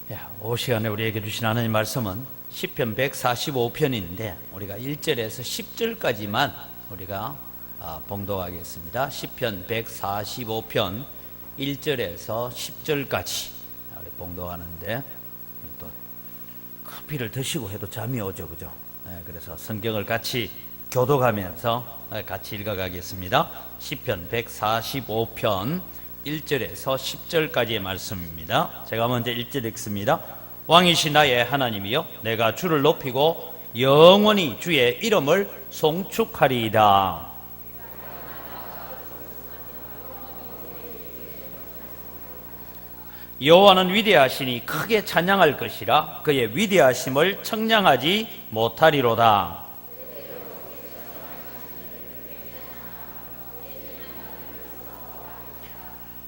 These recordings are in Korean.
이 시간에 우리에게 주신 하나님 말씀은 시편 145편인데 우리가 1절에서 10절까지만 우리가 봉독하겠습니다. 시편 145편 1절에서 10절까지 우리 봉독하는데 또 커피를 드시고 해도 잠이 오죠, 그죠? 그래서 성경을 같이 교독하면서 같이 읽어가겠습니다. 시편 145편 1절에서 10절까지의 말씀입니다. 제가 먼저 1절 읽습니다. 왕이신 나의 하나님이여, 내가 주를 높이고 영원히 주의 이름을 송축하리이다. 여호와는 위대하시니 크게 찬양할 것이라. 그의 위대하심을 청량하지 못하리로다.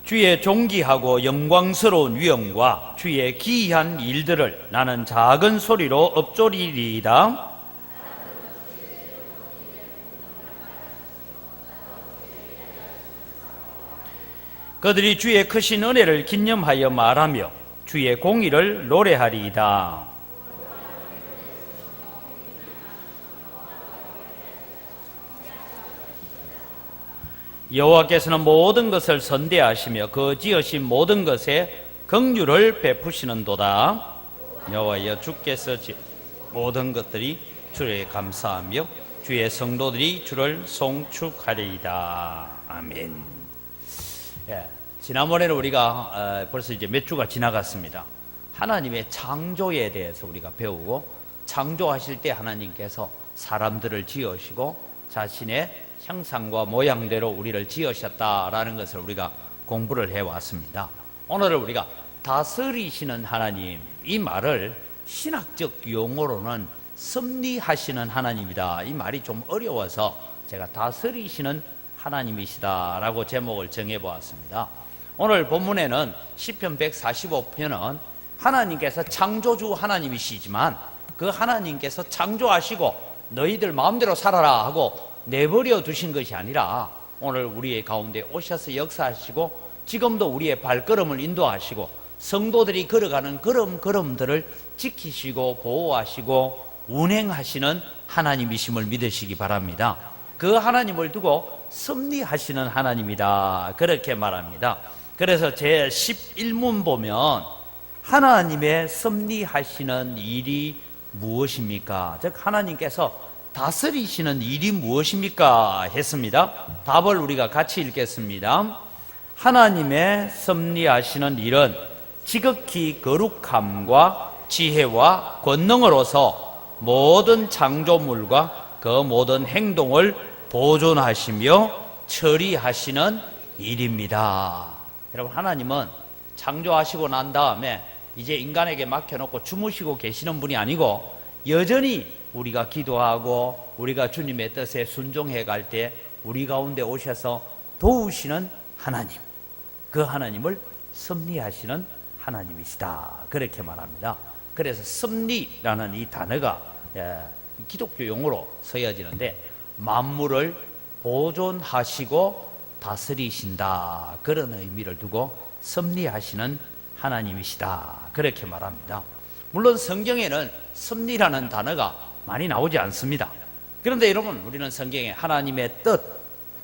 주의 존귀하고 영광스러운 위엄과 주의 기이한 일들을 나는 작은 소리로 읊조리리이다. 그들이 주의 크신 은혜를 기념하여 말하며 주의 공의를 노래하리이다. 여호와께서는 모든 것을 선대하시며 그 지으신 모든 것에 긍휼을 베푸시는도다. 여호와여, 주께서 모든 것들이 주를 감사하며 주의 성도들이 주를 송축하리이다. 아멘. 지난번에는 우리가 벌써 이제 몇 주가 지나갔습니다. 하나님의 창조에 대해서 우리가 배우고, 창조하실 때 하나님께서 사람들을 지으시고 자신의 형상과 모양대로 우리를 지으셨다라는 것을 우리가 공부를 해왔습니다. 오늘은 우리가 다스리시는 하나님, 이 말을 신학적 용어로는 섭리하시는 하나님이다, 이 말이 좀 어려워서 제가 다스리시는 하나님이시다라고 제목을 정해보았습니다. 오늘 본문에는 시편 145편은 하나님께서 창조주 하나님이시지만 그 하나님께서 창조하시고 너희들 마음대로 살아라 하고 내버려 두신 것이 아니라 오늘 우리의 가운데 오셔서 역사하시고 지금도 우리의 발걸음을 인도하시고 성도들이 걸어가는 걸음걸음들을 지키시고 보호하시고 운행하시는 하나님이심을 믿으시기 바랍니다. 그 하나님을 두고 섭리하시는 하나님이다, 그렇게 말합니다. 그래서 제 11문 보면 하나님의 섭리하시는 일이 무엇입니까? 즉 하나님께서 다스리시는 일이 무엇입니까? 했습니다. 답을 우리가 같이 읽겠습니다. 하나님의 섭리하시는 일은 지극히 거룩함과 지혜와 권능으로서 모든 창조물과 그 모든 행동을 보존하시며 처리하시는 일입니다. 여러분, 하나님은 창조하시고 난 다음에 이제 인간에게 맡겨놓고 주무시고 계시는 분이 아니고 여전히 우리가 기도하고 우리가 주님의 뜻에 순종해 갈 때 우리 가운데 오셔서 도우시는 하나님, 그 하나님을 섭리하시는 하나님이시다, 그렇게 말합니다. 그래서 섭리라는 이 단어가 기독교 용어로 쓰여지는데 만물을 보존하시고 다스리신다, 그런 의미를 두고 섭리하시는 하나님이시다, 그렇게 말합니다. 물론 성경에는 섭리라는 단어가 많이 나오지 않습니다. 그런데 여러분, 우리는 성경에 하나님의 뜻,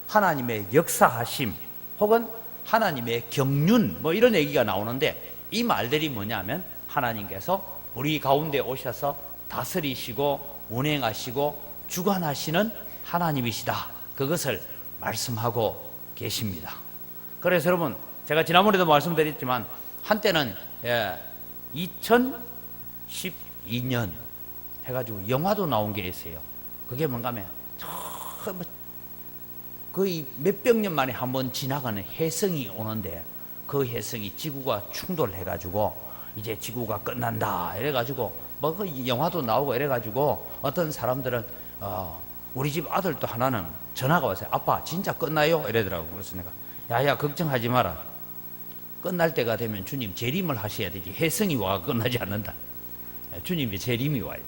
하나님의 역사하심 혹은 하나님의 경륜 이런 얘기가 나오는데 이 말들이 뭐냐면 하나님께서 우리 가운데 오셔서 다스리시고 운행하시고 주관하시는 하나님이시다, 그것을 말씀하고 계십니다. 그래서 여러분, 제가 지난번에도 말씀드렸지만 한때는 2012년 해가지고 영화도 나온 게 있어요. 그게 뭔가 하면 거의 몇백 년 만에 한번 지나가는 혜성이 오는데 그 혜성이 지구가 충돌해가지고 이제 지구가 끝난다 이래가지고 그 영화도 나오고 이래가지고 어떤 사람들은 우리 집 아들도 하나는 전화가 왔어요. 아빠 진짜 끝나요? 이러더라고. 그래서 내가 야야 걱정하지 마라. 끝날 때가 되면 주님 재림을 하셔야 되지 혜성이 와 끝나지 않는다. 주님의 재림이 와요.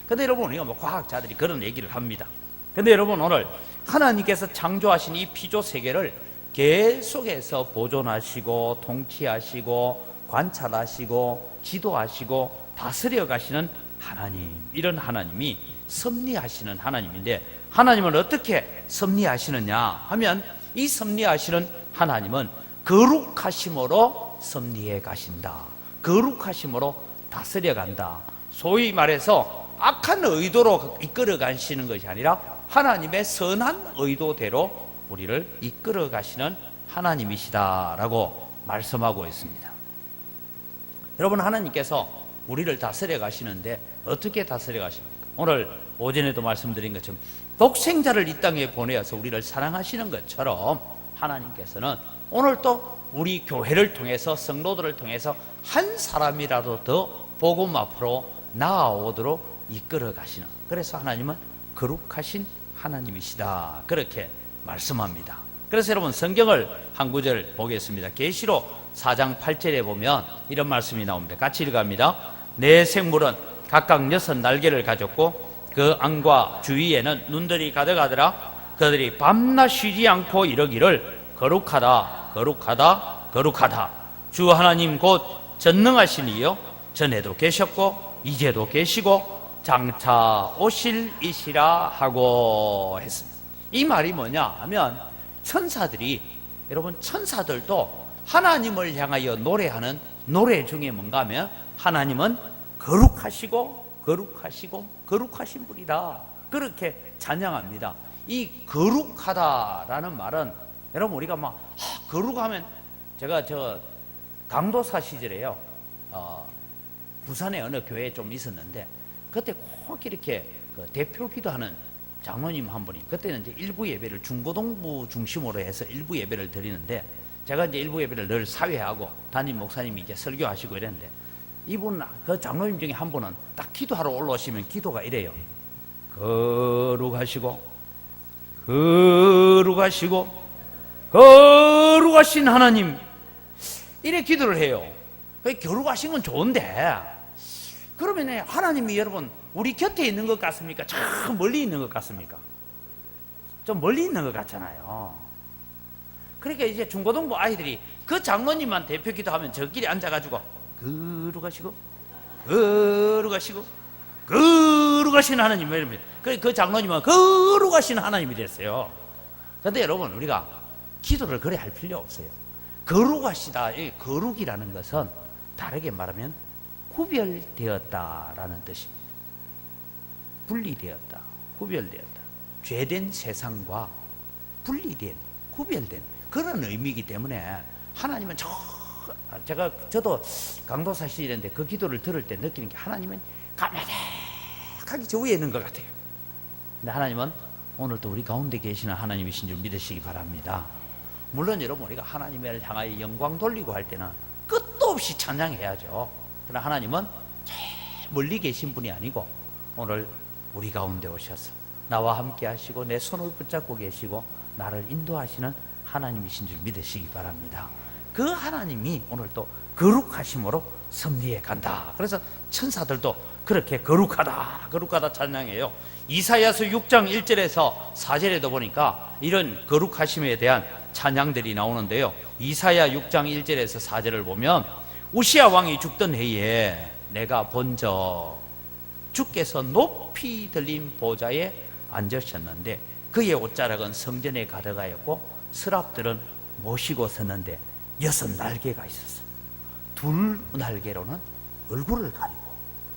근데 여러분, 우리가 과학자들이 그런 얘기를 합니다. 근데 여러분, 오늘 하나님께서 창조하신 이 피조 세계를 계속해서 보존하시고 통치하시고 관찰하시고 지도하시고 다스려 가시는 하나님, 이런 하나님이 섭리하시는 하나님인데, 하나님은 어떻게 섭리하시느냐 하면, 이 섭리하시는 하나님은 거룩하심으로 섭리해 가신다. 거룩하심으로 다스려 간다. 소위 말해서 악한 의도로 이끌어 가시는 것이 아니라 하나님의 선한 의도대로 우리를 이끌어 가시는 하나님이시다라고 말씀하고 있습니다. 여러분, 하나님께서 우리를 다스려 가시는데 어떻게 다스려 가십니까? 오늘 오전에도 말씀드린 것처럼 독생자를 이 땅에 보내어서 우리를 사랑하시는 것처럼 하나님께서는 오늘 또 우리 교회를 통해서, 성도들을 통해서 한 사람이라도 더 복음 앞으로 나아오도록 이끌어 가시는, 그래서 하나님은 거룩하신 하나님이시다, 그렇게 말씀합니다. 그래서 여러분, 성경을 한 구절 보겠습니다. 계시록 4장 8절에 보면 이런 말씀이 나옵니다. 같이 읽어갑니다. 네 생물은 각각 6날개를 가졌고 그 안과 주위에는 눈들이 가득하더라. 그들이 밤낮 쉬지 않고 이르기를 거룩하다, 거룩하다, 거룩하다. 주 하나님 곧 전능하신 이여 전에도 계셨고 이제도 계시고 장차 오실 이시라 하고 했습니다. 이 말이 뭐냐 하면, 천사들이, 여러분, 천사들도 하나님을 향하여 노래하는 노래 중에 뭔가 하면, 하나님은 거룩하시고 거룩하시고 거룩하신 분이다, 그렇게 찬양합니다. 이 거룩하다라는 말은, 여러분, 우리가 막 거룩하면, 제가 강도사 시절에요, 부산에 어느 교회에 좀 있었는데, 그때 꼭 이렇게 대표 기도하는 장로님 한 분이, 그때는 이제 일부 예배를 중고등부 중심으로 해서 일부 예배를 드리는데, 제가 이제 일부 예배를 늘 사회하고 담임 목사님이 이제 설교하시고 이랬는데, 이분, 그 장로님 중에 한 분은 딱 기도하러 올라오시면 기도가 이래요. 거룩하시고 거룩하시고 거룩하신 하나님, 이래 기도를 해요. 거룩하신 건 좋은데, 그러면 하나님이 여러분 우리 곁에 있는 것 같습니까? 저 멀리 있는 것 같습니까? 좀 멀리 있는 것 같잖아요. 그러니까 이제 중고등부 아이들이 그 장로님만 대표 기도하면 저끼리 앉아가지고 거룩하시고 거룩하시고 거룩하신 하나님, 이럽니다. 그 장로님은 거룩하신 하나님이 됐어요. 그런데 여러분, 우리가 기도를 그래 할 필요 없어요. 거룩하시다, 이 거룩이라는 것은 다르게 말하면 구별되었다라는 뜻입니다. 분리되었다, 구별되었다. 죄된 세상과 분리된, 구별된 그런 의미이기 때문에 하나님은 저도 강도사 시절인데 그 기도를 들을 때 느끼는 게, 하나님은 까마득하게 저 위에 있는 것 같아요. 근데 하나님은 오늘도 우리 가운데 계시는 하나님이신 줄 믿으시기 바랍니다. 물론 여러분, 우리가 하나님을 향하여 영광 돌리고 할 때는 끝도 없이 찬양해야죠. 그러나 하나님은 저 멀리 계신 분이 아니고 오늘 우리 가운데 오셔서 나와 함께 하시고 내 손을 붙잡고 계시고 나를 인도하시는 하나님이신 줄 믿으시기 바랍니다. 그 하나님이 오늘 또 거룩하심으로 섭리해 간다. 그래서 천사들도 그렇게 거룩하다, 거룩하다 찬양해요. 이사야서 6장 1절에서 4절에도 보니까 이런 거룩하심에 대한 찬양들이 나오는데요. 이사야 6장 1절에서 4절을 보면, 우시야 왕이 죽던 해에 내가 본저 주께서 높이 들린 보좌에 앉으셨는데 그의 옷자락은 성전에 가득하였고 서랍들은 모시고 섰는데 6날개가 있었어. 2날개로는 얼굴을 가리고,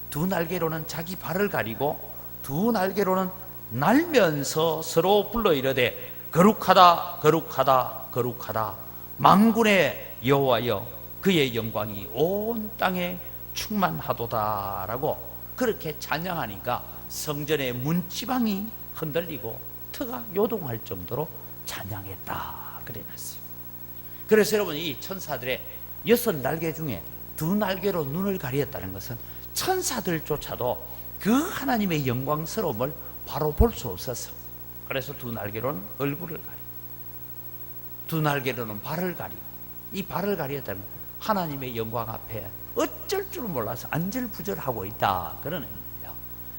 2날개로는 자기 발을 가리고, 2날개로는 날면서 서로 불러 이르되 거룩하다, 거룩하다, 거룩하다, 만군의 여호와여 그의 영광이 온 땅에 충만하도다라고 그렇게 찬양하니까 성전의 문지방이 흔들리고 터가 요동할 정도로 찬양했다, 그래 놨어요. 그래서 여러분, 이 천사들의 6날개 중에 2날개로 눈을 가리었다는 것은 천사들조차도 그 하나님의 영광스러움을 바로 볼 수 없었어. 그래서 2날개로는 얼굴을 가리고 2날개로는 발을 가리고, 이 발을 가리었다는 하나님의 영광 앞에 어쩔 줄 몰라서 안절부절하고 있다, 그런 의미입니다.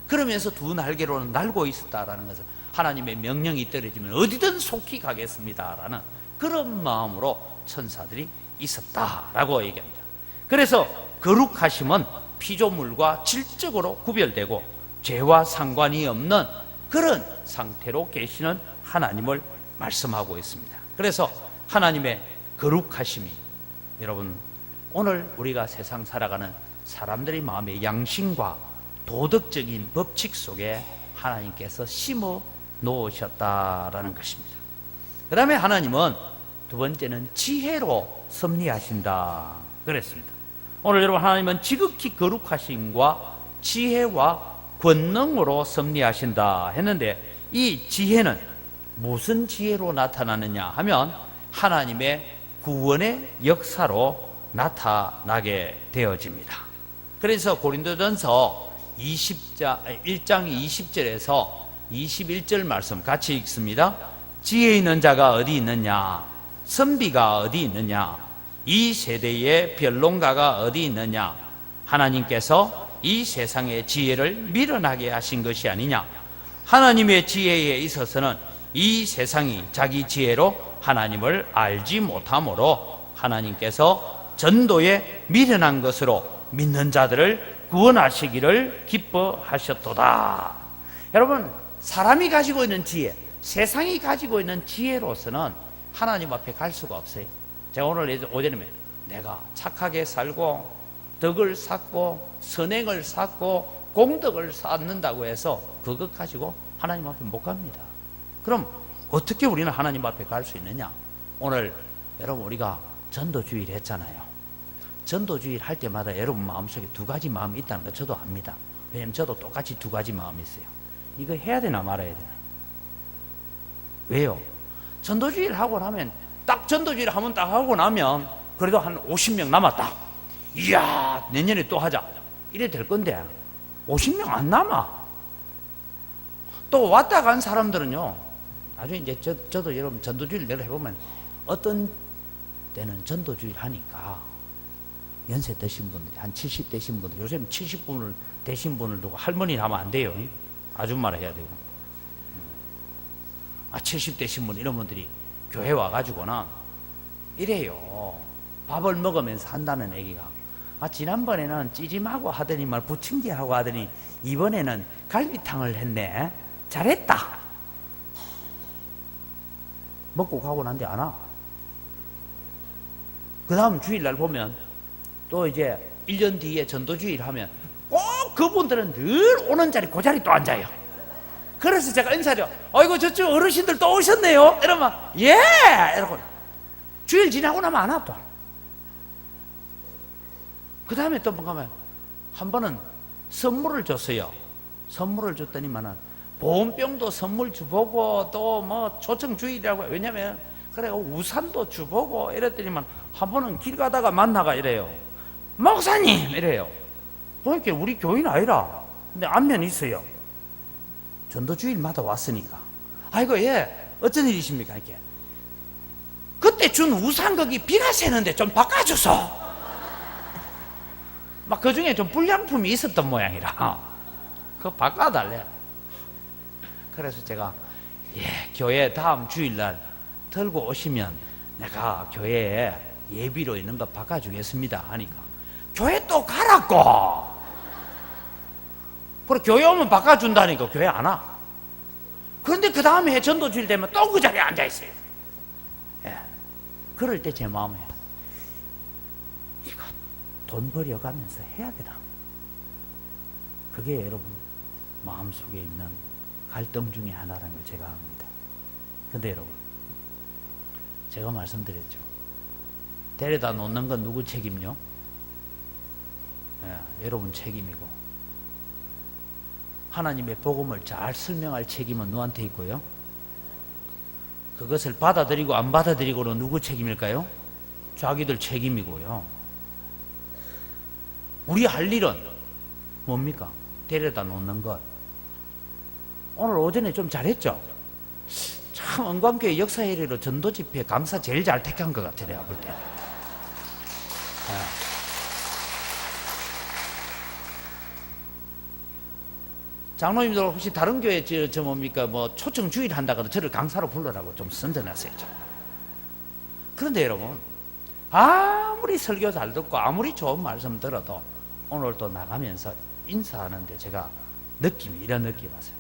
그러면서 2날개로는 날고 있었다라는 것은 하나님의 명령이 떨어지면 어디든 속히 가겠습니다라는 그런 마음으로 천사들이 있었다라고 얘기합니다. 그래서 거룩하심은 피조물과 질적으로 구별되고 죄와 상관이 없는 그런 상태로 계시는 하나님을 말씀하고 있습니다. 그래서 하나님의 거룩하심이 여러분 오늘 우리가 세상 살아가는 사람들의 마음의 양심과 도덕적인 법칙 속에 하나님께서 심어 놓으셨다라는 것입니다. 그 다음에 하나님은 두 번째는 지혜로 섭리하신다 그랬습니다. 오늘 여러분 하나님은 지극히 거룩하심과 지혜와 권능으로 섭리하신다 했는데 이 지혜는 무슨 지혜로 나타나느냐 하면 하나님의 구원의 역사로 나타나게 되어집니다. 그래서 고린도전서 1장 20절에서 21절 말씀 같이 읽습니다. 지혜 있는 자가 어디 있느냐? 선비가 어디 있느냐? 이 세대의 변론가가 어디 있느냐? 하나님께서 이 세상의 지혜를 미련하게 하신 것이 아니냐? 하나님의 지혜에 있어서는 이 세상이 자기 지혜로 하나님을 알지 못하므로 하나님께서 전도에 미련한 것으로 믿는 자들을 구원하시기를 기뻐하셨도다. 여러분, 사람이 가지고 있는 지혜, 세상이 가지고 있는 지혜로서는 하나님 앞에 갈 수가 없어요. 제가 오늘 오전에 내가 착하게 살고 덕을 쌓고 선행을 쌓고 공덕을 쌓는다고 해서 그것 가지고 하나님 앞에 못 갑니다. 그럼 어떻게 우리는 하나님 앞에 갈 수 있느냐? 오늘 여러분 우리가 전도주일 했잖아요. 전도주일 할 때마다 여러분 마음속에 두 가지 마음이 있다는 거 저도 압니다. 왜냐면 저도 똑같이 두 가지 마음이 있어요. 이거 해야 되나 말아야 되나? 왜요? 전도주일 하고 나면 딱 전도주일 하면 딱 하고 나면 그래도 한 50명 남았다. 이야 내년에 또 하자. 이래 될 건데 50명 안 남아. 또 왔다 간 사람들은요. 나중에 이제 저도 여러분 전도주일 내가 해보면 어떤 때는 전도주일 하니까 연세 드신 분들이 한 70 되신 분들 요즘 70분을 되신 분을 두고 할머니 하면 안 돼요. 아줌마라 해야 되고 70 되신 분 이런 분들이 교회 와가지고는 이래요. 밥을 먹으면서 한다는 얘기가 지난번에는 찌짐하고 하더니만 부침개하고 하더니 이번에는 갈비탕을 했네. 잘했다. 먹고 가고 난데 안 와. 그 다음 주일날 보면 또 이제 1년 뒤에 전도주일 하면 꼭 그분들은 늘 오는 자리 그 자리 또 앉아요. 그래서 제가 인사드려 아이고 저쪽 어르신들 또 오셨네요 이러면 예 이러고 주일 지나고 나면 안 와 또. 그 다음에 또 뭔가 한 번은 선물을 줬어요. 선물을 줬더니만은 보온병도 선물 주보고 또 뭐 초청주일이라고 왜냐면 그래 우산도 주보고 이랬더니만 한 번은 길 가다가 만나가 이래요. 목사님 이래요. 보니까 우리 교인 아니라 근데 안면이 있어요. 전도주일마다 왔으니까 아이고 예 어쩐 일이십니까 이렇게 그때 준 우산 거기 비가 새는데 좀 바꿔줘서 막 그 중에 좀 불량품이 있었던 모양이라 그거 바꿔달래. 그래서 제가 예 교회 다음 주일날 들고 오시면 내가 교회에 예비로 있는 거 바꿔주겠습니다 하니까 교회 또 가라고. 그래 교회 오면 바꿔준다니까 교회 안 와. 그런데 그 다음에 해 전도주일 되면 또 그 자리에 앉아있어요. 예. 그럴 때 제 마음에 이거 돈 벌여가면서 해야 되나. 그게 여러분 마음속에 있는 갈등 중에 하나라는 걸 제가 압니다. 근데 여러분 제가 말씀드렸죠. 데려다 놓는 건 누구 책임요? 예, 여러분 책임이고 하나님의 복음을 잘 설명할 책임은 누구한테 있고요? 그것을 받아들이고 안 받아들이고는 누구 책임일까요? 자기들 책임이고요. 우리 할 일은 뭡니까? 데려다 놓는 것. 오늘 오전에 좀 잘했죠? 참 은광교회 역사회의로 전도집회 감사 제일 잘 택한 것 같아요. 내가 볼 때. 장로님들 혹시 다른 교회 저 뭡니까 뭐 초청 주일 한다고도 저를 강사로 불러라고 좀 선전하세요. 좀. 그런데 여러분 아무리 설교 잘 듣고 아무리 좋은 말씀 들어도 오늘 또 나가면서 인사하는데 제가 이런 느낌 왔어요.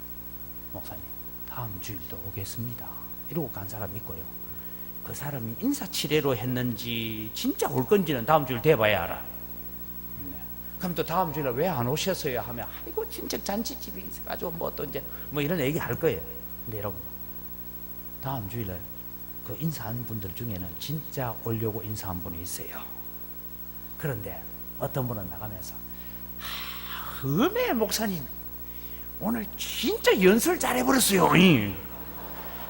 목사님, 다음 주일도 오겠습니다. 이러고 간 사람 있고요. 그 사람이 인사치레로 했는지 진짜 올 건지는 다음 주일 돼봐야 알아. 그럼 또 다음 주일에 왜 안 오셨어요? 하면 아이고 친척 잔치집이 있어가지고 뭐 또 이제 뭐 이런 얘기 할 거예요. 근데 여러분, 다음 주일에 그 인사한 분들 중에는 진짜 오려고 인사한 분이 있어요. 그런데 어떤 분은 나가면서 음에 목사님 오늘 진짜 연설 잘해버렸어요.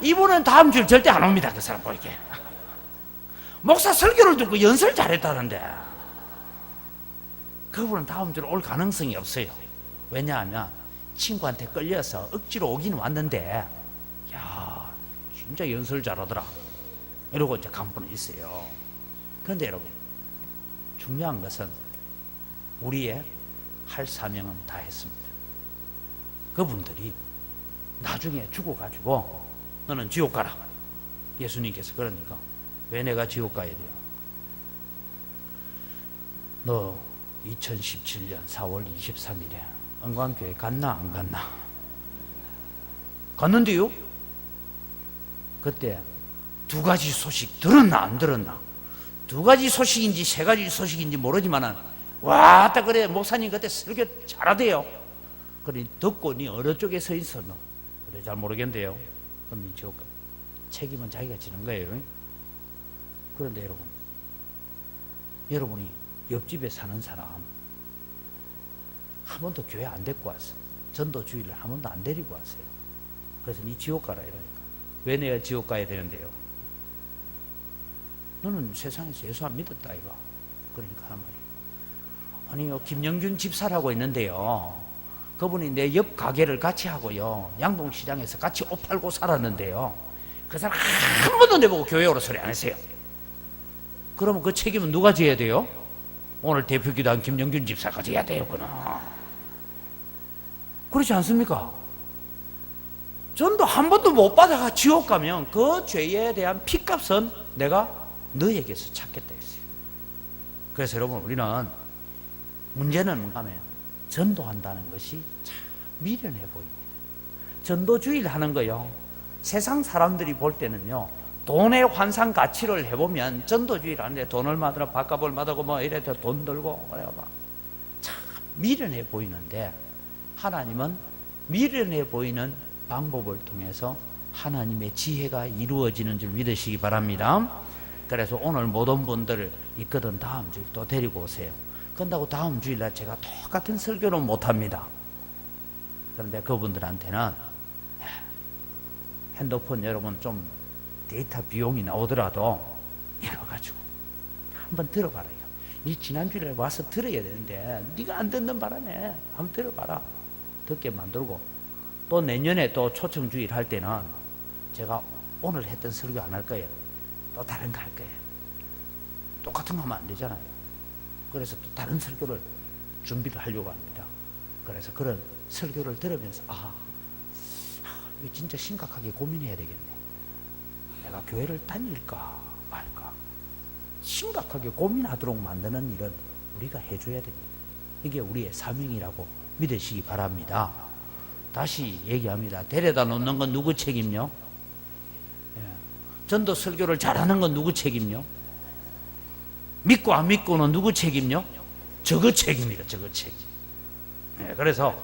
이분은 다음 주일 절대 안 옵니다. 그 사람 보이게. 목사 설교를 듣고 연설 잘했다는데 그분은 다음 주에 올 가능성이 없어요. 왜냐하면 친구한테 끌려서 억지로 오긴 왔는데 야 진짜 연설 잘하더라 이러고 이제 간 분은 있어요. 그런데 여러분, 중요한 것은 우리의 할 사명은 다 했습니다. 그분들이 나중에 죽어가지고 너는 지옥 가라. 예수님께서 그러니까 왜 내가 지옥 가야 돼요? 너 2017년 4월 23일에 은광교회 갔나 안 갔나? 갔는데요? 그때 두 가지 소식 들었나 안 들었나? 두 가지 소식인지 세 가지 소식인지 모르지만은 왔다 그래 목사님 그때 설교 잘하대요. 그러니 듣고 니 어느 쪽에 서 있어 너? 그래 잘 모르겠는데요. 그럼 니 지옥 가. 책임은 자기가 지는 거예요. 그런데 여러분, 여러분이 옆집에 사는 사람 한 번도 교회 안 데리고 왔어. 전도주일을 한 번도 안 데리고 왔어요. 그래서 니 지옥 가라 이러니까 왜 내가 지옥 가야 되는데요? 너는 세상에서 예수 안 믿었다 이거. 그러니까 하는 말이에요. 아니요, 김영균 집사라고 있는데요, 그분이 내 옆 가게를 같이 하고요 양동시장에서 같이 옷 팔고 살았는데요, 그 사람 한 번도 내보고 교회 오라 소리 안 했어요. 그러면 그 책임은 누가 져야 돼요? 오늘 대표기도한 김영균 집사가 져야 돼요. 그렇지 않습니까? 전도 한 번도 못 받아가 지옥 가면 그 죄에 대한 핏값은 내가 너에게서 찾겠다 했어요. 그래서 여러분, 우리는 문제는 뭔가 하면 전도한다는 것이 참 미련해 보입니다. 전도주일 하는 거요, 세상 사람들이 볼 때는요 돈의 환상 가치를 해보면 전도주일 하는데 돈 얼마 들어 밥값 얼마 들고 뭐 이래 돈 들고 그래 참 미련해 보이는데, 하나님은 미련해 보이는 방법을 통해서 하나님의 지혜가 이루어지는 줄 믿으시기 바랍니다. 그래서 오늘 모든 분들 있거든 다음 주일 또 데리고 오세요. 그런다고 다음 주일날 제가 똑같은 설교는 못합니다. 그런데 그분들한테는 핸드폰 여러분 좀 데이터 비용이 나오더라도 이래가지고 한번 들어봐라. 니 지난주일에 와서 들어야 되는데 네가 안 듣는 바람에 한번 들어봐라. 듣게 만들고, 또 내년에 또 초청주일 할 때는 제가 오늘 했던 설교 안 할 거예요. 또 다른 거 할 거예요. 똑같은 거 하면 안 되잖아요. 그래서 또 다른 설교를 준비를 하려고 합니다. 그래서 그런 설교를 들으면서 이거 진짜 심각하게 고민해야 되겠네. 내가 교회를 다닐까 말까 심각하게 고민하도록 만드는 일은 우리가 해줘야 됩니다. 이게 우리의 사명이라고 믿으시기 바랍니다. 다시 얘기합니다. 데려다 놓는 건 누구 책임요? 전도 설교를 잘하는 건 누구 책임요? 믿고 안 믿고는 누구 책임요? 저거 책임이다. 저거 책임. 그래서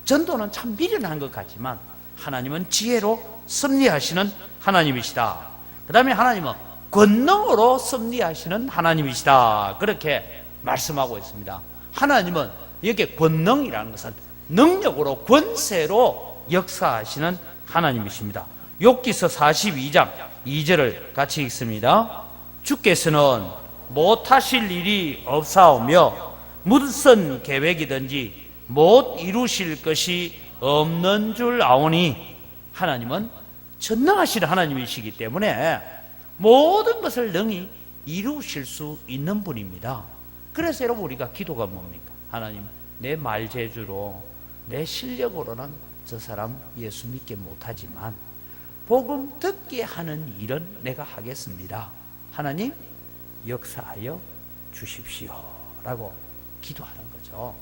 전도는 참 미련한 것 같지만 하나님은 지혜로 섭리하시는 하나님이시다. 그 다음에 하나님은 권능으로 섭리하시는 하나님이시다. 그렇게 말씀하고 있습니다. 하나님은 여기에 권능이라는 것은 능력으로 권세로 역사하시는 하나님이십니다. 욥기서 42장 2절을 같이 읽습니다. 주께서는 못하실 일이 없사오며 무슨 계획이든지 못 이루실 것이 없는 줄 아오니, 하나님은 전능하신 하나님이시기 때문에 모든 것을 능히 이루실 수 있는 분입니다. 그래서 여러분, 우리가 기도가 뭡니까? 하나님, 내 말재주로 내 실력으로는 저 사람 예수 믿게 못하지만 복음 듣게 하는 일은 내가 하겠습니다. 하나님, 역사하여 주십시오라고 기도하는 거죠.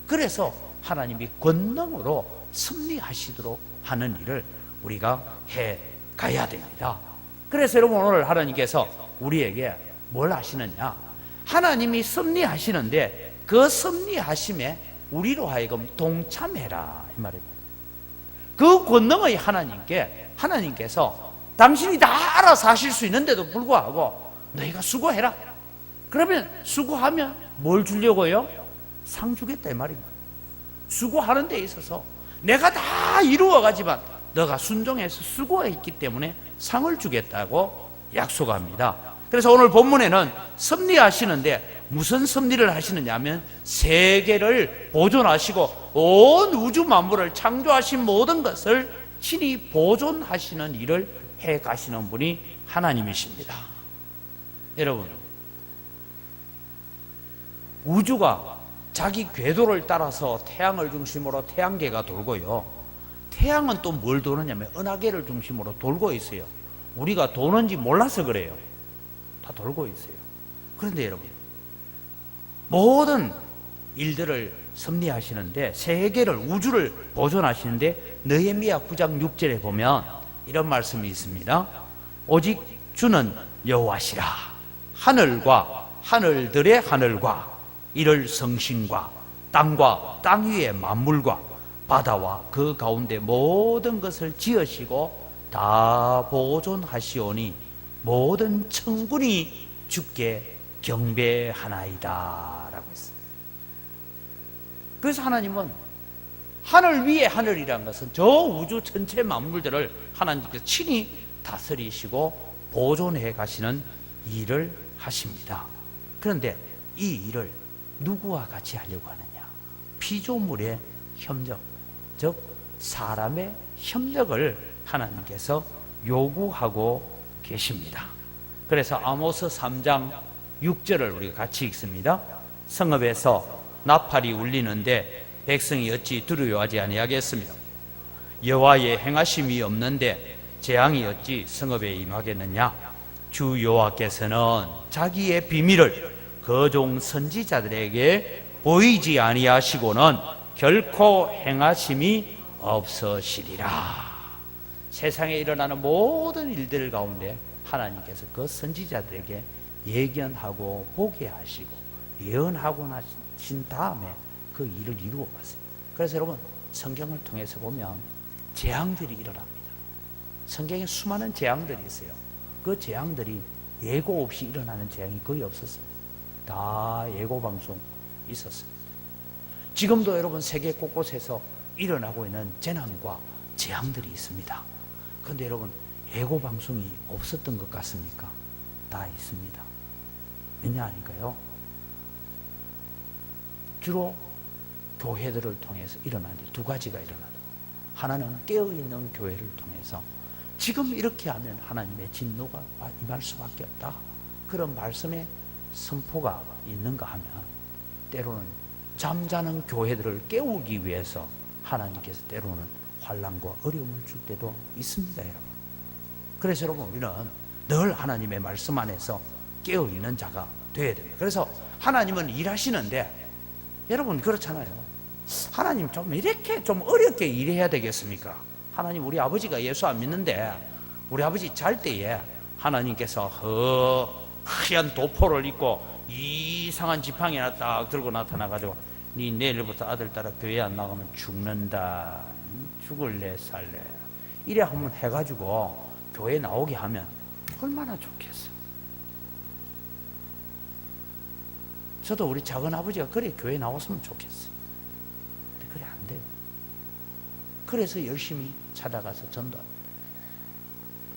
그래서 하나님이 권능으로 승리하시도록 하는 일을 우리가 해 가야 됩니다. 그래서 여러분, 오늘 하나님께서 우리에게 뭘 하시느냐? 하나님이 승리하시는데 그 승리하심에 우리로 하여금 동참해라, 이 말입니다. 그 권능의 하나님께서 당신이 다 알아서 하실 수 있는데도 불구하고 너희가 수고해라. 그러면 수고하면 뭘 주려고요? 상 주겠다, 이 말입니다. 수고하는 데 있어서 내가 다 이루어가지만 너가 순종해서 수고했기 때문에 상을 주겠다고 약속합니다. 그래서 오늘 본문에는 섭리하시는데 무슨 섭리를 하시느냐 하면 세계를 보존하시고 온 우주 만물을 창조하신 모든 것을 친히 보존하시는 일을 해 가시는 분이 하나님이십니다. 여러분, 우주가 자기 궤도를 따라서 태양을 중심으로 태양계가 돌고요, 태양은 또 뭘 도느냐면 은하계를 중심으로 돌고 있어요. 우리가 도는지 몰라서 그래요. 다 돌고 있어요. 그런데 여러분, 모든 일들을 섭리하시는데 세계를, 우주를 보존하시는데 느헤미야 9장 6절에 보면 이런 말씀이 있습니다. 오직 주는 여호와시라. 하늘과 하늘들의 하늘과 이를 성신과 땅과 땅 위의 만물과 바다와 그 가운데 모든 것을 지으시고 다 보존하시오니 모든 천군이 주께 경배하나이다 라고 했어요. 그래서 하나님은 하늘 위의 하늘이라는 것은 저 우주 전체 만물들을 하나님께서 친히 다스리시고 보존해 가시는 일을 하십니다. 그런데 이 일을 누구와 같이 하려고 하느냐? 피조물의 협력, 즉 사람의 협력을 하나님께서 요구하고 계십니다. 그래서 아모스 3장 6절을 우리가 같이 읽습니다. 성읍에서 나팔이 울리는데 백성이 어찌 두려워하지 아니하겠습니까? 여호와의 행하심이 없는데 재앙이 어찌 성읍에 임하겠느냐? 주 여호와께서는 자기의 비밀을 그 종 선지자들에게 보이지 아니하시고는 결코 행하심이 없으시리라. 세상에 일어나는 모든 일들 가운데 하나님께서 그 선지자들에게 예견하고 보게 하시고 예언하고 나신 다음에 그 일을 이루어 갔어요. 그래서 여러분, 성경을 통해서 보면 재앙들이 일어납니다. 성경에 수많은 재앙들이 있어요. 그 재앙들이 예고 없이 일어나는 재앙이 거의 없었습니다. 다 예고 방송 있었습니다. 지금도 여러분 세계 곳곳에서 일어나고 있는 재난과 재앙들이 있습니다. 그런데 여러분, 예고 방송이 없었던 것 같습니까? 다 있습니다. 왜냐하니까요, 주로 교회들을 통해서 일어나는데 두 가지가 일어나요. 하나는 깨어있는 교회를 통해서 지금 이렇게 하면 하나님의 진노가 임할 수밖에 없다, 그런 말씀의 선포가 있는가 하면 때로는 잠자는 교회들을 깨우기 위해서 하나님께서 때로는 환난과 어려움을 줄 때도 있습니다, 여러분. 그래서 여러분, 우리는 늘 하나님의 말씀 안에서 깨어있는 자가 되어야 됩니다. 그래서 하나님은 일하시는데 여러분, 그렇잖아요. 하나님 좀 이렇게 좀 어렵게 일해야 되겠습니까? 하나님, 우리 아버지가 예수 안 믿는데 우리 아버지 잘 때에 하나님께서 하얀 도포를 입고 이상한 지팡이 하나 딱 들고 나타나가지고 네 내일부터 아들 따라 교회 안 나가면 죽는다, 죽을래 살래, 이래 한번 해가지고 교회 나오게 하면 얼마나 좋겠어. 저도 우리 작은 아버지가 그래 교회 나왔으면 좋겠어. 근데 그래 안 돼요. 그래서 열심히 찾아가서 전도합니다.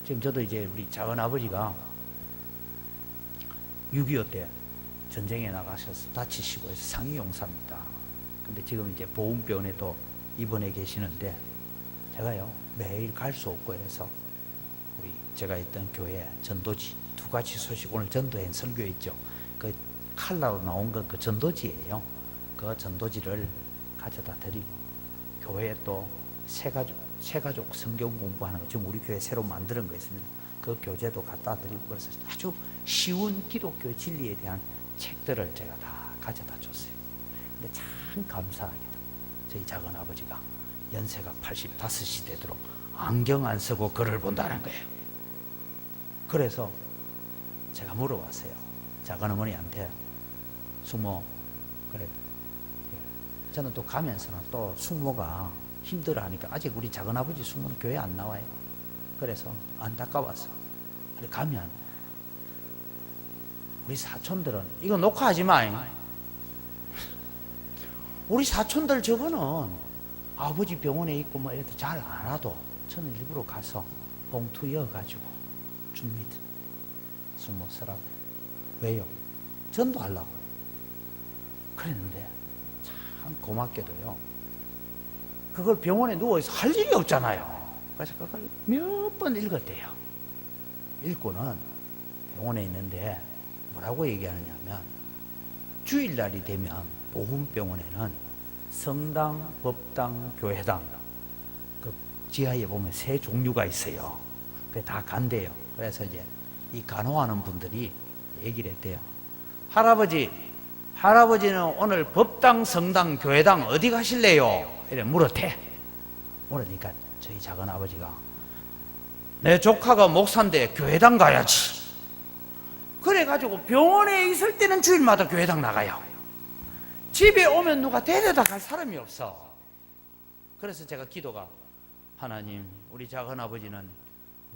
지금 저도 이제 우리 작은 아버지가 6.25 때 전쟁에 나가셔서 다치시고 해서 상위용사입니다. 근데 지금 이제 보훈병원에 또 입원해 계시는데 제가요 매일 갈 수 없고 해서 우리 제가 있던 교회 전도지 두 가지 소식, 오늘 전도엔 설교했죠. 그 칼라로 나온 건 그 전도지예요. 그 전도지를 가져다 드리고, 교회에 또 새가족 성경 공부하는 거 지금 우리 교회 새로 만드는 거 있습니다. 그 교재도 갖다 드리고, 그래서 아주 쉬운 기독교 진리에 대한 책들을 제가 다 가져다 줬어요. 근데 참 감사하게도 저희 작은아버지가 연세가 85이 되도록 안경 안 쓰고 글을 본다는 거예요. 그래서 제가 물어봤어요. 작은어머니한테 숙모, 그래, 저는 또 가면서는 또 숙모가 힘들어 하니까 아직 우리 작은아버지 숙모는 교회 안 나와요. 그래서 안타까워서 가면 우리 사촌들은 이거 녹화하지 마. 우리 사촌들 저거는 아버지 병원에 있고 뭐 이래도 잘 안 와도 저는 일부러 가서 봉투 이어가지고 줍니다. 숙모 쓰라고. 왜요? 전도하려고. 그랬는데 참 고맙게도요, 그걸 병원에 누워있어 할 일이 없잖아요. 그래서 그걸 몇 번 읽었대요. 읽고는 병원에 있는데 뭐라고 얘기하느냐면, 주일날이 되면 보훈병원에는 성당, 법당, 교회당 그 지하에 보면 세 종류가 있어요. 그게 다 간대요. 그래서 이제 이 간호하는 분들이 얘기를 했대요. 할아버지는 오늘 법당, 성당, 교회당 어디 가실래요? 이래 물었대. 물으니까 저희 작은아버지가 내 조카가 목사인데 교회당 가야지. 그래가지고 병원에 있을 때는 주일마다 교회당 나가요. 집에 오면 누가 데려다 갈 사람이 없어. 그래서 제가 기도가, 하나님, 우리 작은아버지는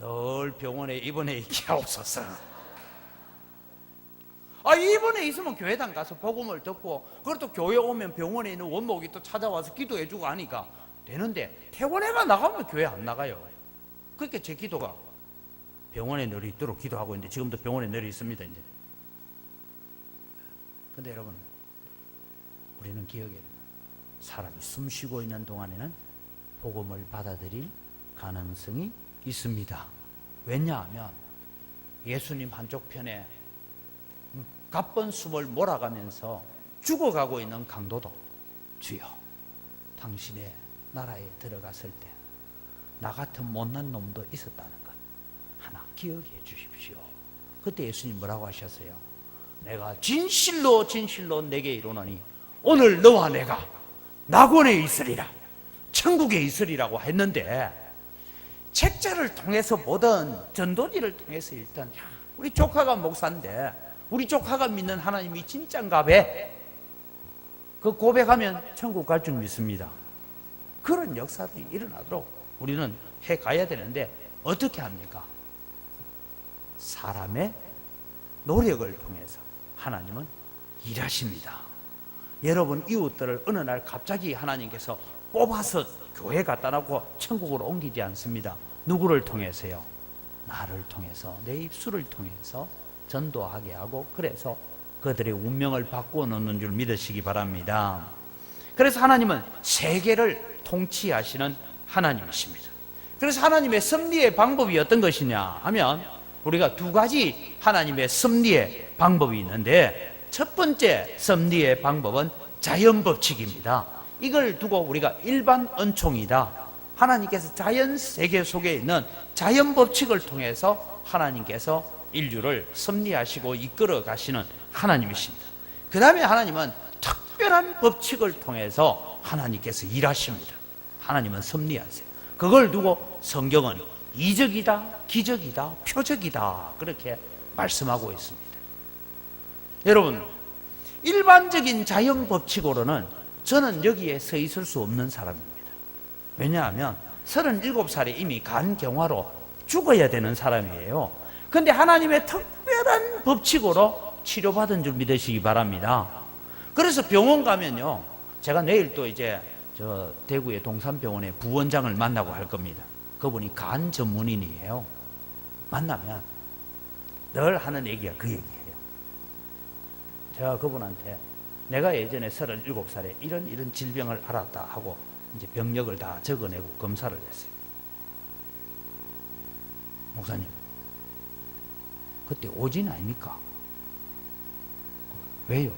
늘 병원에 입원해 있게 하옵소서. 입원해 있으면 교회당 가서 복음을 듣고, 그걸 또 교회 오면 병원에 있는 원목이 또 찾아와서 기도해주고 하니까 되는데, 퇴원해가 나가면 교회 안 나가요. 그러니까 제 기도가 병원에 늘 있도록 기도하고 있는데, 지금도 병원에 늘 있습니다. 이제. 근데 여러분, 우리는 기억해야 됩니다. 사람이 숨 쉬고 있는 동안에는 복음을 받아들일 가능성이 있습니다. 왜냐하면 예수님 한쪽 편에 가쁜 숨을 몰아가면서 죽어가고 있는 강도도, 주여, 당신의 나라에 들어갔을 때 나 같은 못난 놈도 있었다는 것 하나 기억해 주십시오. 그때 예수님 뭐라고 하셨어요? 내가 진실로 내게 이르노니 오늘 너와 내가 낙원에 있으리라, 천국에 있으리라고 했는데, 책자를 통해서 보든 전도지를 통해서 일단 우리 조카가 목사인데 우리 조카가 믿는 하나님이 진짠가 봐, 그 고백하면 천국 갈 줄 믿습니다. 그런 역사들이 일어나도록 우리는 해가야 되는데, 어떻게 합니까? 사람의 노력을 통해서 하나님은 일하십니다. 여러분 이웃들을 어느 날 갑자기 하나님께서 뽑아서 교회 갖다 놓고 천국으로 옮기지 않습니다. 누구를 통해서요? 나를 통해서, 내 입술을 통해서 전도하게 하고, 그래서 그들의 운명을 바꾸어 놓는 줄 믿으시기 바랍니다. 그래서 하나님은 세계를 통치하시는 하나님이십니다. 그래서 하나님의 섭리의 방법이 어떤 것이냐 하면, 우리가 두 가지 하나님의 섭리의 방법이 있는데, 첫 번째 섭리의 방법은 자연법칙입니다. 이걸 두고 우리가 일반 은총이다, 하나님께서 자연 세계 속에 있는 자연법칙을 통해서 하나님께서 인류를 섭리하시고 이끌어 가시는 하나님이십니다. 그 다음에 하나님은 특별한 법칙을 통해서 하나님께서 일하십니다. 하나님은 섭리하세요. 그걸 두고 성경은 이적이다, 기적이다, 표적이다, 그렇게 말씀하고 있습니다. 여러분, 일반적인 자연 법칙으로는 저는 여기에 서 있을 수 없는 사람입니다. 왜냐하면 37살에 이미 간경화로 죽어야 되는 사람이에요. 그런데 하나님의 특별한 법칙으로 치료받은 줄 믿으시기 바랍니다. 그래서 병원 가면요, 제가 내일 또 이제 저 대구의 동산병원의 부원장을 만나고 할 겁니다. 그분이 간 전문인이에요. 만나면 늘 하는 얘기가 그 얘기예요. 제가 그분한테 내가 예전에 37살에 이런 질병을 알았다 하고 이제 병력을 다 적어내고 검사를 했어요. 목사님, 그때 오진 아닙니까? 왜요?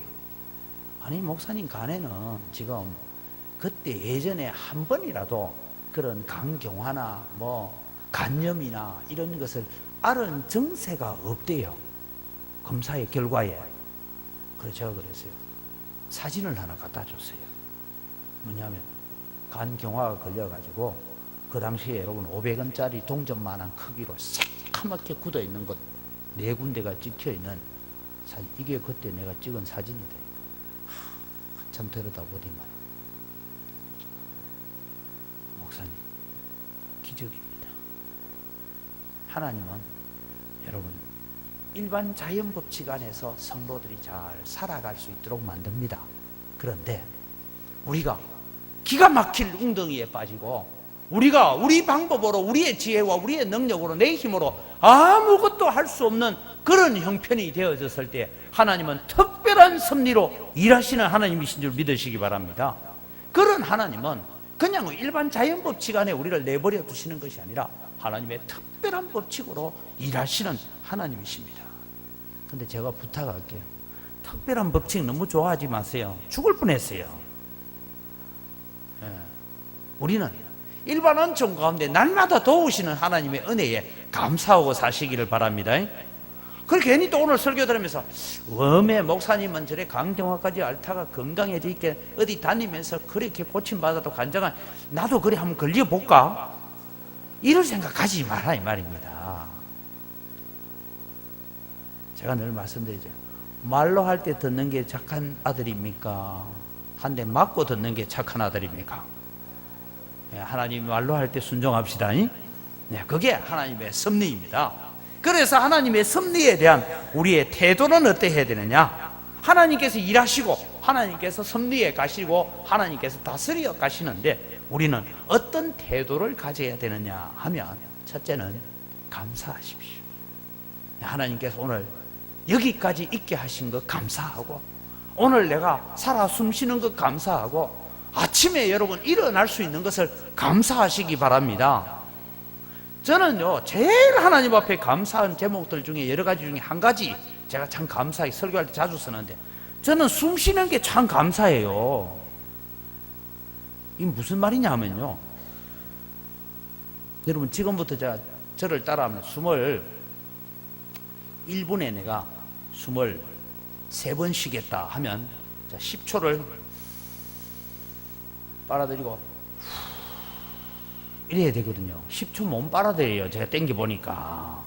아니, 목사님 간에는 지금 그때 예전에 한 번이라도 그런 간경화나 뭐 간염이나 이런 것을 앓은 증세가 없대요. 검사의 결과에. 그래서 제가 그랬어요. 사진을 하나 갖다 줬어요. 뭐냐면 간경화가 걸려가지고 그 당시에 여러분 500원짜리 동전만한 크기로 새까맣게 굳어있는 것 4군데가 찍혀있는 사진. 이게 그때 내가 찍은 사진이다. 한참 들여다보더만 목사님 기적입니다. 하나님은 여러분 일반 자연 법칙 안에서 성도들이 잘 살아갈 수 있도록 만듭니다. 그런데 우리가 기가 막힐 웅덩이에 빠지고 우리가 우리 방법으로 우리의 지혜와 우리의 능력으로 내 힘으로 아무것도 할 수 없는 그런 형편이 되어졌을 때 하나님은 특별한 섭리로 일하시는 하나님이신 줄 믿으시기 바랍니다. 그런 하나님은 그냥 일반 자연 법칙 안에 우리를 내버려 두시는 것이 아니라 하나님의 특별한 법칙으로 일하시는 하나님이십니다. 근데 제가 부탁할게요. 특별한 법칙 너무 좋아하지 마세요. 죽을 뻔했어요. 우리는 일반 은총 가운데 날마다 도우시는 하나님의 은혜에 감사하고 사시기를 바랍니다. 그렇게 괜히 또 오늘 설교 들으면서 웜에 목사님은 저래 강경화까지 앓다가 건강해져 있게 어디 다니면서 그렇게 고침받아도 간장한 나도 그래 한번 걸려볼까? 이럴 생각 하지 마라 이 말입니다. 제가 늘 말씀드리죠. 말로 할 때 듣는 게 착한 아들입니까? 한 대 맞고 듣는 게 착한 아들입니까? 하나님 말로 할 때 순종합시다. 그게 하나님의 섭리입니다. 그래서 하나님의 섭리에 대한 우리의 태도는 어떻게 되느냐? 하나님께서 일하시고 하나님께서 섭리에 가시고 하나님께서 다스려 가시는데 우리는 어떤 태도를 가져야 되느냐 하면 첫째는 감사하십시오. 하나님께서 오늘 여기까지 있게 하신 것 감사하고 오늘 내가 살아 숨쉬는 것 감사하고 아침에 여러분 일어날 수 있는 것을 감사하시기 바랍니다. 저는요 제일 하나님 앞에 감사한 제목들 중에 여러 가지 중에 한 가지 제가 참 감사하게 설교할 때 자주 쓰는데 저는 숨 쉬는 게 참 감사해요. 이게 무슨 말이냐 하면요 여러분 지금부터 제가 저를 따라하면 1분에 내가 숨을 3번 쉬겠다 하면 10초를 빨아들이고 이래야 되거든요. 10초 못 빨아들여요. 제가 땡겨 보니까.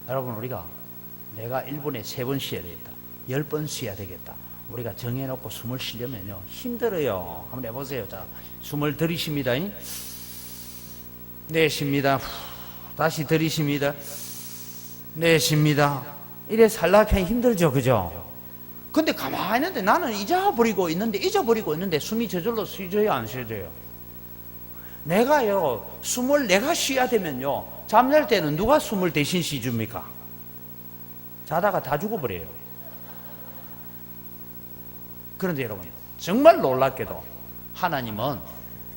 여러분 우리가 내가 1분에 3번 쉬어야 되겠다 10번 쉬어야 되겠다 우리가 정해놓고 숨을 쉬려면요 힘들어요. 한번 해보세요. 자, 숨을 들이쉽니다. 내쉽니다. 다시 들이쉽니다. 내쉽니다. 이래 살락하기 힘들죠, 그죠? 근데 가만히 있는데 나는 잊어버리고 있는데 숨이 저절로 쉬져요, 안 쉬져요? 내가요 숨을 내가 쉬어야 되면요 잠잘 때는 누가 숨을 대신 쉬줍니까? 자다가 다 죽어버려요. 그런데 여러분 정말 놀랍게도 하나님은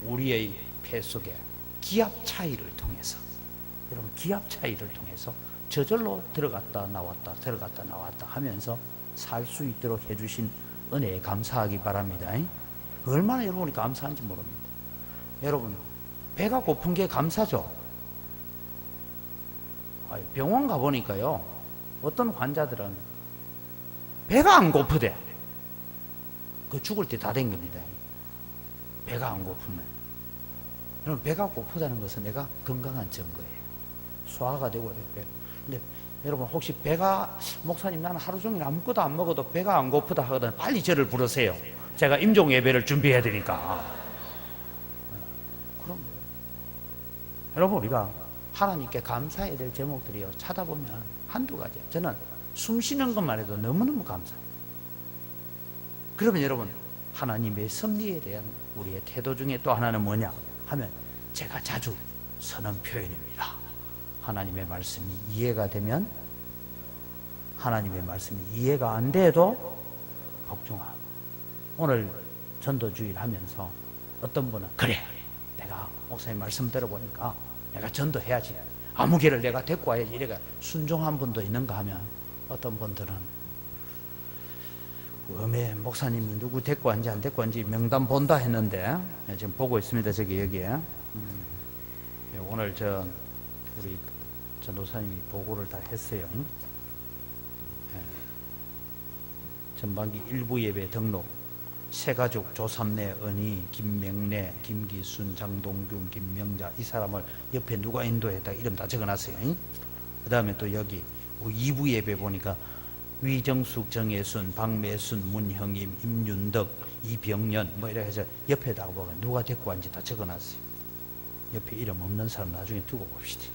우리의 폐 속에 기압 차이를 통해서 여러분 기압 차이를 통해서 저절로 들어갔다 나왔다 들어갔다 나왔다 하면서 살 수 있도록 해주신 은혜에 감사하기 바랍니다. 얼마나 여러분이 감사한지 모릅니다. 여러분 배가 고픈 게 감사죠. 병원 가보니까요 어떤 환자들은 배가 안 고프대. 그 죽을 때 다 된 겁니다. 배가 안 고프면. 여러분 배가 고프다는 것은 내가 건강한 증거예요. 소화가 되고 이래요. 근데 여러분 혹시 배가 목사님 나는 하루 종일 아무것도 안 먹어도 배가 안 고프다 하거든 빨리 저를 부르세요. 제가 임종 예배를 준비해야 되니까. 그럼 여러분 우리가 하나님께 감사해야 될 제목들이요 찾아보면 한두 가지. 저는 숨 쉬는 것만 해도 너무너무 감사해요. 그러면 여러분 하나님의 섭리에 대한 우리의 태도 중에 또 하나는 뭐냐 하면 제가 자주 쓰는 표현입니다. 하나님의 말씀이 이해가 되면 하나님의 말씀이 이해가 안 돼도 복종하고. 오늘 전도주일 하면서 어떤 분은 그래 내가 목사님 말씀 들어보니까 내가 전도해야지 아무개를 내가 데리고 와야지 이래가 순종한 분도 있는가 하면 어떤 분들은 왜 목사님이 누구 데리고 왔는지 안 데리고 왔는지 명단 본다 했는데 지금 보고 있습니다. 저기 여기에 오늘 우리 전도사님이 보고를 다 했어요. 전반기 일부 예배 등록 세가족 조삼래 은희 김명래 김기순 장동균 김명자 이 사람을 옆에 누가 인도했다 이름 다 적어놨어요. 그 다음에 또 여기 2부 예배 보니까 위정숙 정혜순 박매순 문형임 임윤덕 이병년 뭐 이렇게 해서 옆에다가 보면 누가 데리고 왔는지 다 적어놨어요. 옆에 이름 없는 사람 나중에 두고 봅시다.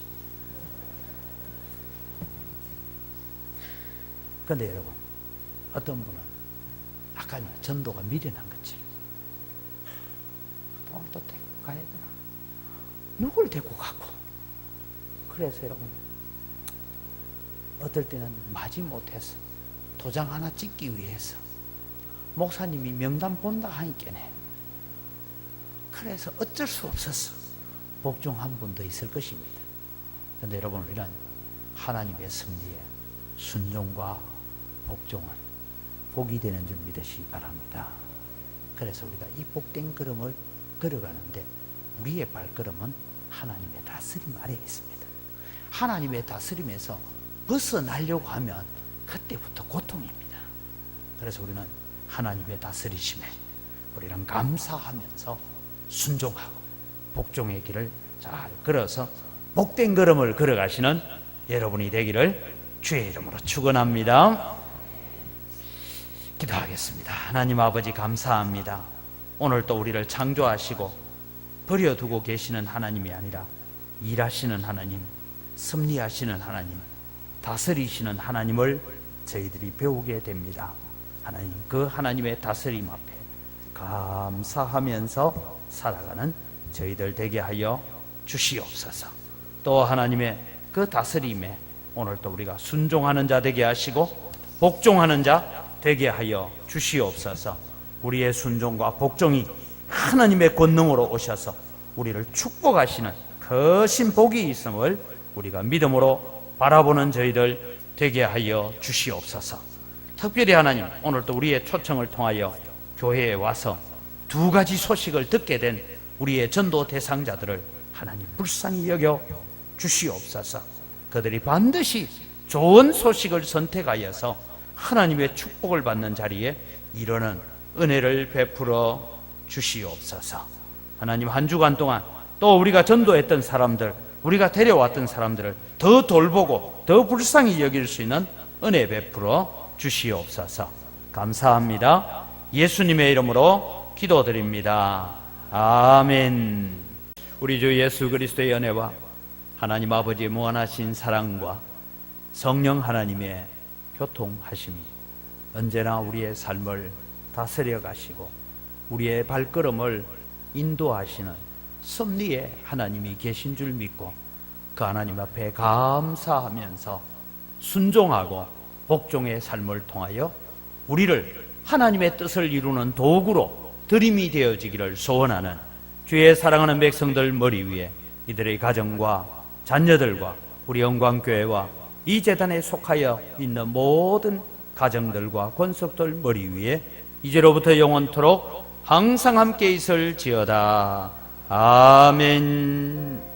그런데 여러분, 어떤 분은 아까 전도가 미련한 것처럼 오늘 또 데리고 가야 되나? 누굴 데리고 가고? 그래서 여러분, 어떨 때는 마지못해서 도장 하나 찍기 위해서 목사님이 명단 본다 하니까네. 그래서 어쩔 수 없었어. 복종한 분도 있을 것입니다. 그런데 여러분, 우리는 하나님의 섭리에 순종과 복종은 복이 되는 줄 믿으시기 바랍니다. 그래서 우리가 이 복된 걸음을 걸어가는데 우리의 발걸음은 하나님의 다스림 아래에 있습니다. 하나님의 다스림에서 벗어나려고 하면 그때부터 고통입니다. 그래서 우리는 하나님의 다스리심에 우리는 감사하면서 순종하고 복종의 길을 잘 걸어서 복된 걸음을 걸어가시는 여러분이 되기를 주의 이름으로 축원합니다. 기도하겠습니다. 하나님 아버지 감사합니다. 오늘 또 우리를 창조하시고 버려두고 계시는 하나님이 아니라 일하시는 하나님, 섭리하시는 하나님, 다스리시는 하나님을 저희들이 배우게 됩니다. 하나님, 그 하나님의 다스림 앞에 감사하면서 살아가는 저희들 되게 하여 주시옵소서. 또 하나님의 그 다스림에 오늘 또 우리가 순종하는 자 되게 하시고 복종하는 자 되게 하여 주시옵소서. 우리의 순종과 복종이 하나님의 권능으로 오셔서 우리를 축복하시는 거신 복이 있음을 우리가 믿음으로 바라보는 저희들 되게 하여 주시옵소서. 특별히 하나님, 오늘 또 우리의 초청을 통하여 교회에 와서 두 가지 소식을 듣게 된 우리의 전도 대상자들을 하나님 불쌍히 여겨 주시옵소서. 그들이 반드시 좋은 소식을 선택하여서 하나님의 축복을 받는 자리에 이르는 은혜를 베풀어 주시옵소서. 하나님, 한 주간 동안 또 우리가 전도했던 사람들, 우리가 데려왔던 사람들을 더 돌보고 더 불쌍히 여길 수 있는 은혜 베풀어 주시옵소서. 감사합니다. 예수님의 이름으로 기도드립니다. 아멘. 우리 주 예수 그리스도의 은혜와 하나님 아버지의 무한하신 사랑과 성령 하나님의 교통하심이 언제나 우리의 삶을 다스려 가시고 우리의 발걸음을 인도하시는 섭리의 하나님이 계신 줄 믿고 그 하나님 앞에 감사하면서 순종하고 복종의 삶을 통하여 우리를 하나님의 뜻을 이루는 도구로 드림이 되어지기를 소원하는 주의 사랑하는 백성들 머리 위에 이들의 가정과 자녀들과 우리 영광교회와 이 재단에 속하여 있는 모든 가정들과 권속들 머리 위에 이제로부터 영원토록 항상 함께 있을지어다. 아멘.